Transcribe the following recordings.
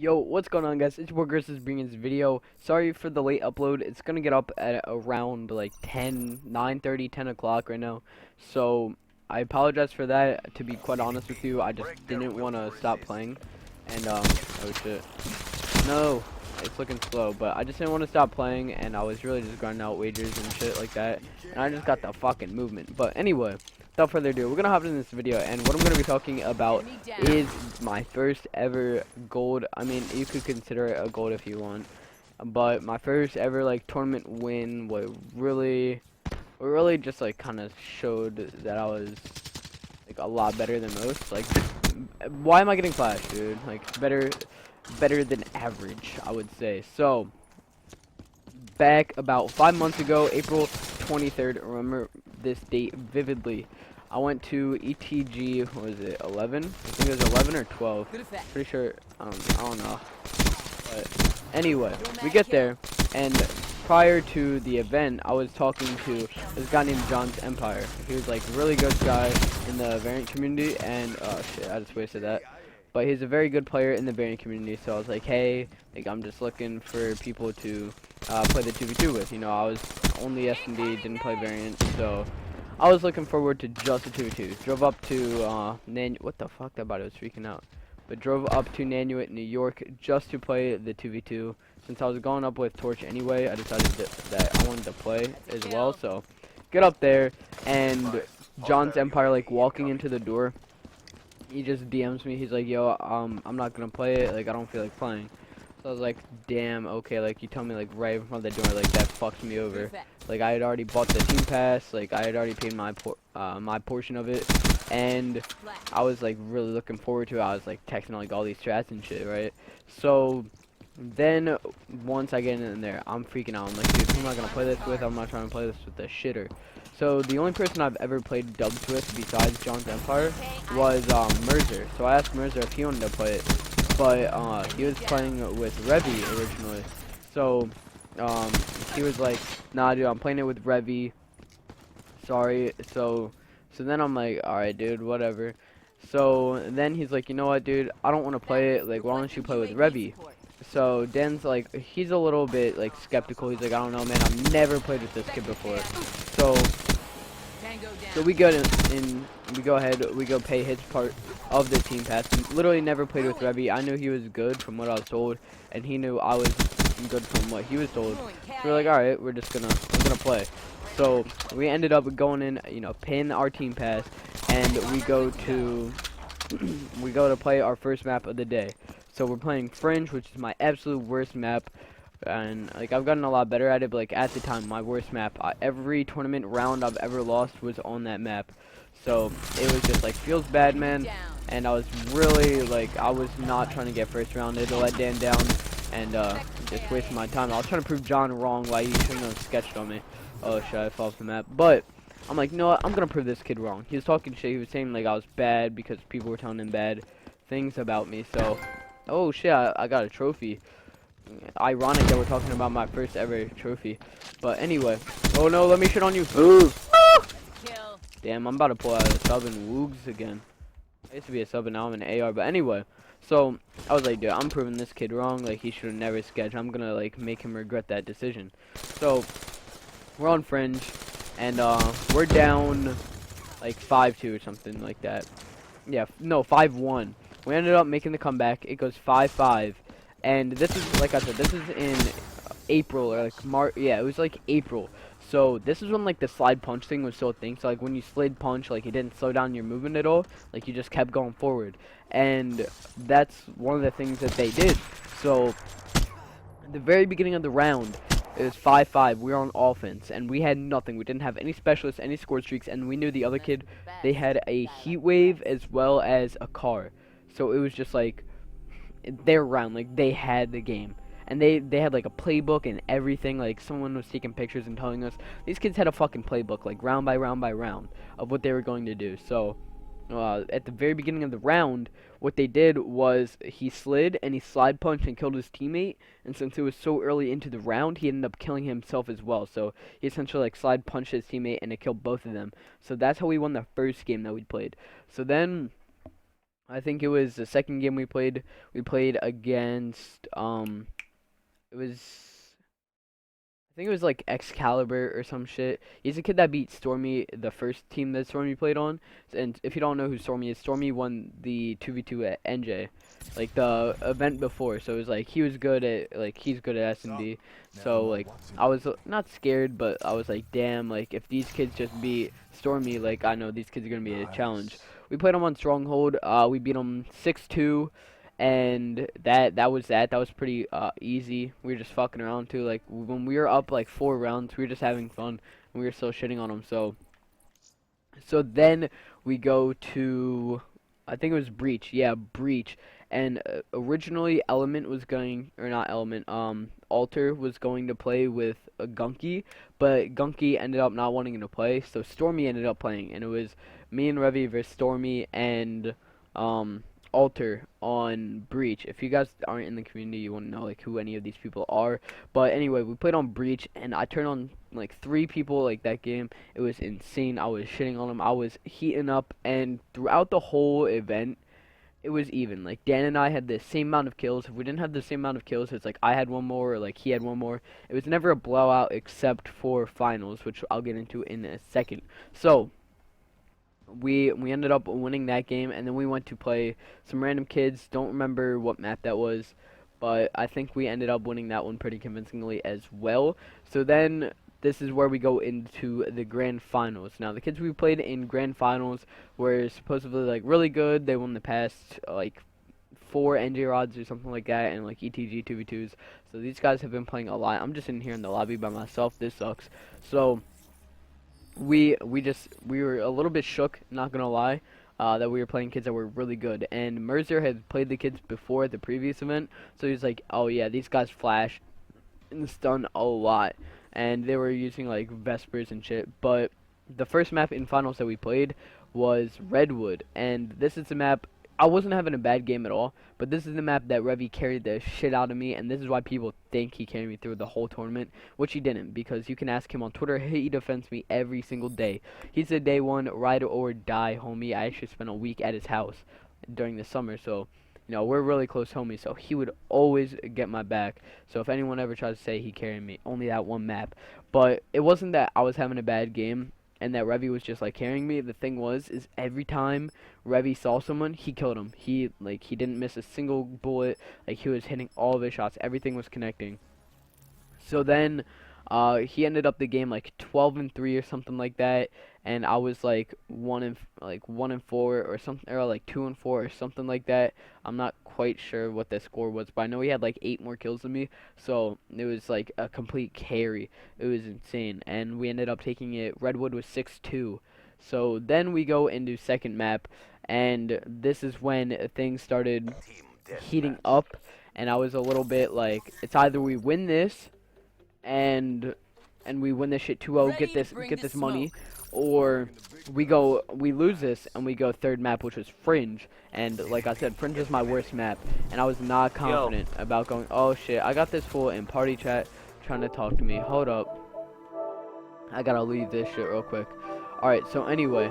Yo, what's going on, guys? It's Workers is bringing this video. Sorry for the late upload. It's gonna get up at around like 9:30, 10 o'clock right now. So I apologize for that. To be quite honest with you, I just didn't want to stop playing. And oh shit, no, it's looking slow. But I just didn't want to stop playing, and I was really just grinding out wagers and shit like that. And I just got the fucking movement. But anyway. Without further ado, we're gonna hop into this video, and what I'm gonna be talking about is my first ever gold. I mean, you could consider it a gold if you want, but my first ever like tournament win. What really just like kind of showed that I was like a lot better than most. Like, why am I getting flash, dude? Like, better than average, I would say. So back about 5 months ago, April 23rd. Remember this date vividly. I went to ETG. What was it? 11? I think it was 11 or 12. Pretty sure. I don't know. But anyway, we get there, and prior to the event, I was talking to this guy named John's Empire. He was like a really good guy in the variant community, and oh shit, I just wasted that. But he's a very good player in the variant community, so I was like, hey, like I'm just looking for people to play the 2v2 with. You know, I was only S&D, didn't play variant, so I was looking forward to just a 2v2. Drove up to what the fuck, that body was freaking out. But drove up to Nanuet, New York, just to play the 2v2. Since I was going up with Torch anyway, I decided that I wanted to play as well. So, get up there, and John's Empire, like, walking into the door, he just DMs me. He's like, yo, I'm not gonna play it. Like, I don't feel like playing. So I was like, damn, okay, like, you tell me, like, right in front of the door, like, that fucks me over. Like, I had already bought the team pass, like, I had already paid my portion of it, and I was, like, really looking forward to it. I was, like, texting, like, all these chats and shit, right? So, then, once I get in there, I'm freaking out. I'm like, dude, who am I gonna play this with? I'm not trying to play this with the shitter. So, the only person I've ever played dubs with, besides John's Empire, was, Merzer. So, I asked Merzer if he wanted to play it. But he was playing with Revvy originally, so he was like, nah dude, I'm playing it with Revvy, sorry. So then I'm like, alright dude, whatever. So then he's like, you know what dude, I don't want to play it, like, why don't you play with Revvy? So Dan's like, he's a little bit like skeptical. He's like, I don't know man, I've never played with this kid before. So we go we go ahead, we go pay his part of the team pass. Literally never played with Revvy. I knew he was good from what I was told, and he knew I was good from what he was told. So we're like, alright, we're gonna play. So we ended up going in, you know, paying our team pass, and we go to we go to play our first map of the day. So we're playing Fringe, which is my absolute worst map. And like I've gotten a lot better at it, but like at the time, my worst map. Every tournament round I've ever lost was on that map, so it was just like feels bad, man. And I was really like I was not trying to get first rounded to let Dan down, and just wasting my time. I was trying to prove John wrong why he shouldn't have sketched on me. Oh shit, I fell off the map. But I'm like, you know what? I'm gonna prove this kid wrong. He was talking shit. He was saying like I was bad because people were telling him bad things about me. So, oh shit, I got a trophy. Ironic that we're talking about my first ever trophy. But anyway. Oh no, let me shit on you. Ooh. Damn, I'm about to pull out a sub and Woogs again. I used to be a sub and now I'm an AR. But anyway. So, I was like, dude, I'm proving this kid wrong. Like, he should have never sketched. I'm gonna, like, make him regret that decision. So, we're on Fringe. And, we're down, like, 5-2 or something like that. Yeah, no, 5-1. We ended up making the comeback. It goes 5-5. And this is, like I said, this is in April, or like March. Yeah, it was like April. So this is when like the slide punch thing was still a thing. So like when you slid punch, like it didn't slow down your movement at all. Like you just kept going forward. And that's one of the things that they did. So at the very beginning of the round, it was 5-5. We were on offense, and we had nothing. We didn't have any specialists, any score streaks, and we knew the other kid, they had a heat wave as well as a car. So it was just like their round, like they had the game, and they had like a playbook and everything. Like someone was taking pictures and telling us these kids had a fucking playbook, like round by round by round, of what they were going to do. So at the very beginning of the round, what they did was he slid and he slide punched and killed his teammate, and since it was so early into the round, he ended up killing himself as well. So he essentially like slide punched his teammate and it killed both of them. So that's how we won the first game that we played. So then I think it was the second game we played. We played against it was, I think it was like Excalibur or some shit. He's a kid that beat Stormy, the first team that Stormy played on. And if you don't know who Stormy is, Stormy won the 2v2 at NJ, like the event before. So it was like he was good at, like he's good at S&D. So like I was not scared, but I was like, damn, like if these kids just beat Stormy, like I know these kids are gonna be a challenge. We played them on Stronghold. We beat them 6-2. And that was that. That was pretty easy. We were just fucking around too. Like when we were up like 4 rounds, we were just having fun, and we were still shitting on them. So then we go to, I think it was Breach. Yeah, Breach. And originally Element was going, or not Element, Alter was going to play with a Gunky, but Gunky ended up not wanting to play, so Stormy ended up playing, and it was me and Revvy versus Stormy and Alter on Breach. If you guys aren't in the community, you won't know like who any of these people are. But anyway, we played on Breach, and I turned on like 3 people like that game. It was insane. I was shitting on them. I was heating up, and throughout the whole event, it was even. Like Dan and I had the same amount of kills. If we didn't have the same amount of kills, it's like I had one more or like he had one more. It was never a blowout except for finals, which I'll get into in a second. So we ended up winning that game, and then we went to play some random kids. Don't remember what map that was, but I think we ended up winning that one pretty convincingly as well. So then this is where we go into the grand finals. Now the kids we played in grand finals were supposedly like really good. They won the past like 4 NJ rods or something like that, and like ETG 2v2s. So these guys have been playing a lot. I'm just in here in the lobby by myself. This sucks. So we were a little bit shook, not gonna lie, that we were playing kids that were really good. And Mercer had played the kids before at the previous event, so he's like, oh yeah, these guys flash and stun a lot, and they were using like Vespers and shit. But the first map in finals that we played was Redwood, and this is the map. I wasn't having a bad game at all, but this is the map that Revvy carried the shit out of me, and this is why people think he carried me through the whole tournament, which he didn't, because you can ask him on Twitter. He defends me every single day. He's a day one ride or die homie. I actually spent a week at his house during the summer, so you know we're really close homies. So he would always get my back. So if anyone ever tries to say he carried me, only that one map. But it wasn't that I was having a bad game and that Revvy was just like carrying me. The thing is every time Revvy saw someone, he killed him. He didn't miss a single bullet. Like he was hitting all of his shots. Everything was connecting. So then he ended up the game like 12-3 or something like that, and I was like 1-4 or something, or like 2-4 or something like that. I'm not quite sure what the score was, but I know he had like 8 more kills than me, so it was like a complete carry. It was insane, and we ended up taking it. Redwood was 6-2. So then we go into second map, and this is when things started heating up, and I was a little bit like, it's either we win this and we win this shit 2-0, get this money, or we lose this and we go third map, which was Fringe. And like I said, Fringe is my worst map, and I was not confident about going. Oh shit, I got this fool in party chat trying to talk to me. Hold up, I gotta leave this shit real quick. Alright, so anyway.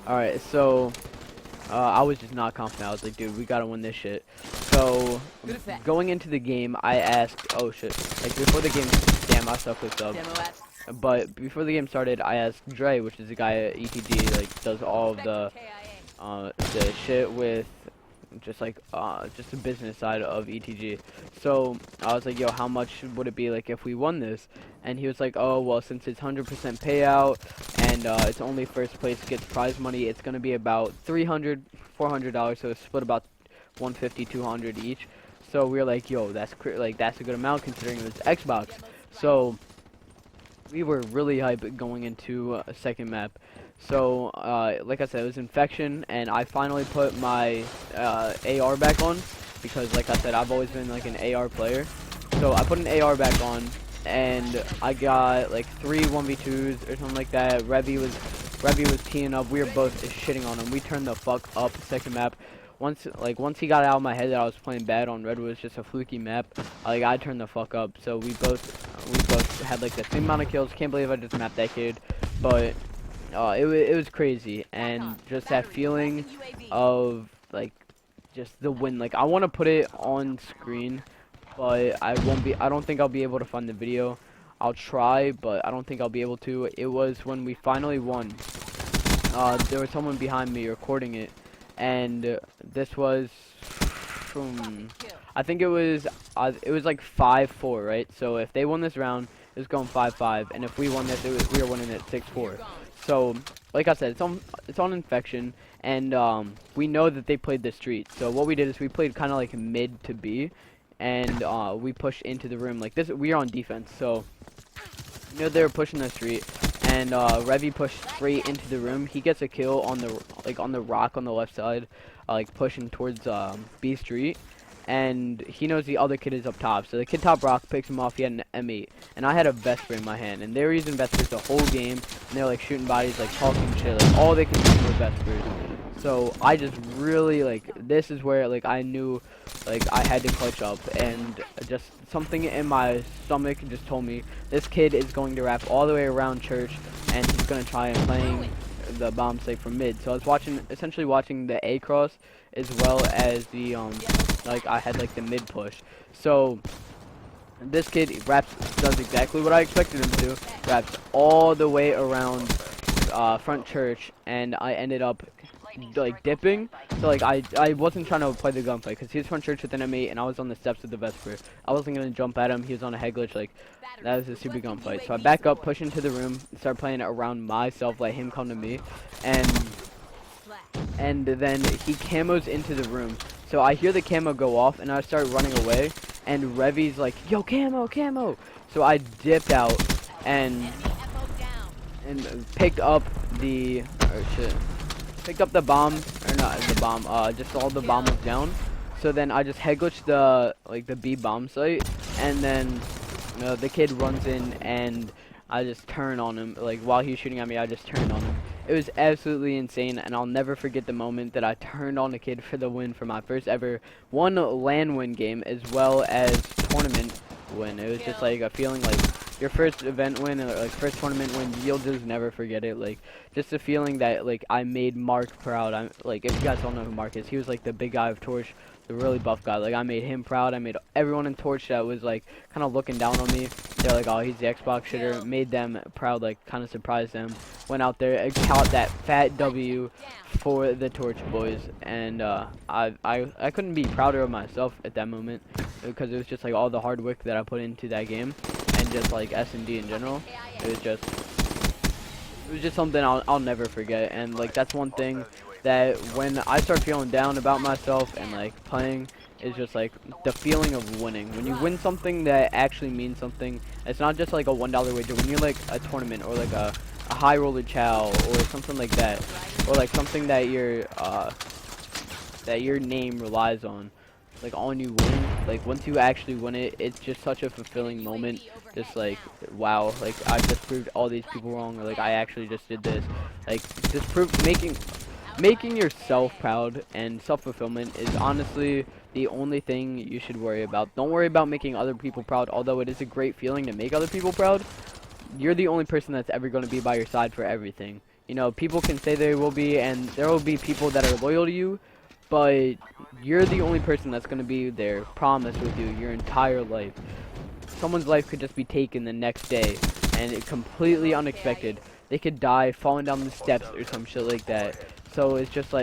Alright, so I was just not confident. I was like, dude, we gotta win this shit. So going into the game, I asked, oh shit, like before the game, damn, I suck with subs. But before the game started, I asked Dre, which is the guy at ETG, like does all of the shit with just the business side of ETG. So I was like, yo, how much would it be like if we won this? And he was like, oh well, since it's 100% payout and it's only first place gets prize money, it's gonna be about $300-$400, so it's split about 150-200 each. So we were like, yo, that's a good amount considering it was Xbox. So we were really hyped going into a second map. So like I said, it was Infection, and I finally put my AR back on, because like I said, I've always been like an AR player. So I put an AR back on, and I got like 3 1v2s or something like that. Revvy was teeing up. We were both shitting on him. We turned the fuck up second map. Once he got out of my head that I was playing bad on Redwood, was just a fluky map, like I turned the fuck up. So we both had like the same amount of kills. Can't believe I just mapped that kid, but it was crazy, and just that feeling of like just the win. Like I want to put it on screen, but I don't think I'll be able to find the video. I'll try, but I don't think I'll be able to. It was when we finally won. There was someone behind me recording it, and this was from, I think it was like 5-4, right? So if they won this round, it was going 5-5, and if we won this, we were winning it 6-4. So like I said, it's on infection, and we know that they played the street. So what we did is we played kind of like mid to B, and we pushed into the room like this. We are on defense, so you know they were pushing the street, and Revvy pushed straight into the room. He gets a kill on the rock on the left side, like pushing towards B street, and he knows the other kid is up top. So the kid top rock picks him off. He had an M8, and I had a Vesper in my hand, and they were using Vespers the whole game, and they were like shooting bodies, like talking shit, like all they could do were Vespers. So I just really this is where I knew I had to clutch up, and just something in my stomach just told me this kid is going to wrap all the way around church, and he's gonna try and playing the bomb site from mid. So I was essentially watching the A cross as well as the I had the mid push. So this kid does exactly what I expected him to do. Wraps all the way around front church, and I ended up dipping. So I wasn't trying to play the gunfight because he was front church with an M8, and I was on the steps of the Vesper. I wasn't gonna jump at him. He was on a head glitch. That was a super gunfight. So I back up, push into the room, start playing it around myself, let him come to me, and then he camos into the room. So I hear the camo go off, and I start running away, and Revvy's like, yo, camo, camo. So I dipped out and picked up the picked up the bomb, or not the bomb, just all the bomb was down. So then I just head glitched the B bomb site, and then the kid runs in, and I just turn on him, while he was shooting at me. I just turned on him. It was absolutely insane, and I'll never forget the moment that I turned on a kid for the win for my first ever LAN win game, as well as tournament win. It was just a feeling your first event win, or first tournament win, you'll just never forget it. Just the feeling that I made Mark proud. If you guys don't know who Mark is, he was the big guy of Torch, the really buff guy. I made him proud. I made everyone in Torch that was kind of looking down on me. They're like, oh, he's the Xbox shitter. Made them proud, kind of surprised them. Went out there and caught that fat W for the Torch boys, and I couldn't be prouder of myself at that moment, because it was just all the hard work that I put into that game, and just S&D in general. It was just something I'll never forget. And that's one thing that when I start feeling down about myself and playing, is just the feeling of winning. When you win something that actually means something, it's not just a $1 wager. When you're a tournament, or a high roller chow, or something like that, or something that your name relies on, on you win, once you actually win it, it's just such a fulfilling moment. Just wow, I just proved all these people wrong, or I actually just did this. Just making yourself proud, and self-fulfillment is honestly the only thing you should worry about. Don't worry about making other people proud, although it is a great feeling to make other people proud. You're the only person that's ever going to be by your side for everything. You know, people can say they will be, and there will be people that are loyal to you, but you're the only person that's going to be there, promise, with you your entire life. Someone's life could just be taken the next day, and it's completely unexpected. They could die falling down the steps or some shit like that. So it's just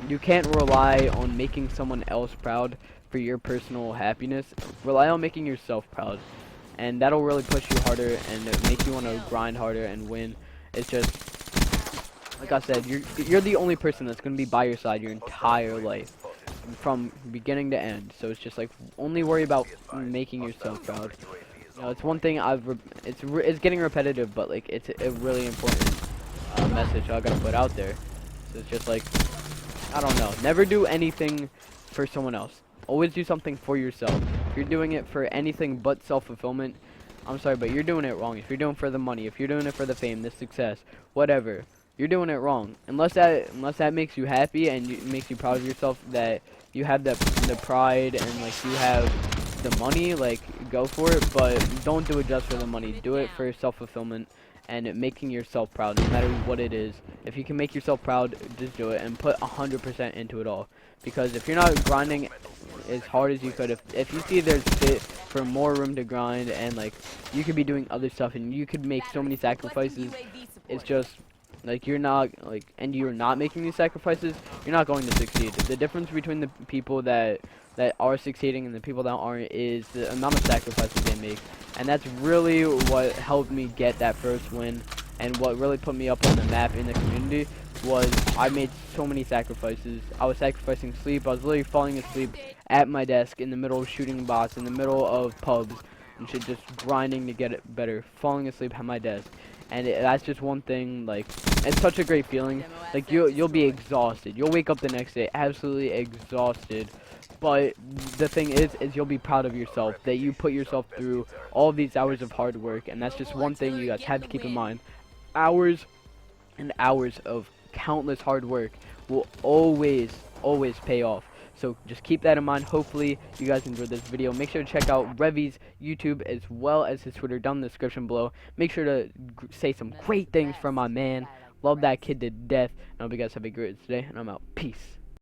you can't rely on making someone else proud for your personal happiness. Rely on making yourself proud, and that'll really push you harder and make you want to grind harder and win. It's just, like I said, you're the only person that's going to be by your side your entire life, from beginning to end. So it's just only worry about making yourself proud. You know, it's one thing it's getting repetitive, but it's a really important message I gotta put out there. So it's just I don't know, never do anything for someone else. Always do something for yourself. If you're doing it for anything but self-fulfillment, I'm sorry, but you're doing it wrong. If you're doing it for the money, if you're doing it for the fame, the success, whatever, you're doing it wrong. Unless that makes you happy and makes you proud of yourself, that you have the pride, and you have the money, go for it. But don't do it just for the money. Do it for self-fulfillment, and making yourself proud, no matter what it is. If you can make yourself proud, just do it and put 100% into it all. Because if you're not grinding as hard as you could, if you see there's fit for more room to grind, and like you could be doing other stuff and you could make so many sacrifices, it's just like you're not and you're not making these sacrifices, you're not going to succeed. The difference between the people that are succeeding and the people that aren't is the amount of sacrifices they make. And that's really what helped me get that first win, and what really put me up on the map in the community was I made so many sacrifices. I was sacrificing sleep. I was literally falling asleep at my desk in the middle of shooting bots, in the middle of pubs and shit, just grinding to get it better, falling asleep at my desk. And that's just one thing, like, it's such a great feeling. Like, you'll be exhausted. You'll wake up the next day absolutely exhausted. But the thing is you'll be proud of yourself, that you put yourself through all these hours of hard work. And that's just one thing you guys have to keep in mind. Hours and hours of countless hard work will always pay off. So just keep that in mind. Hopefully you guys enjoyed this video. Make sure to check out Revvy's YouTube as well as his Twitter down in the description below. Make sure to say some great things from my man. Love that kid to death. And I hope you guys have a great day, and I'm out. Peace.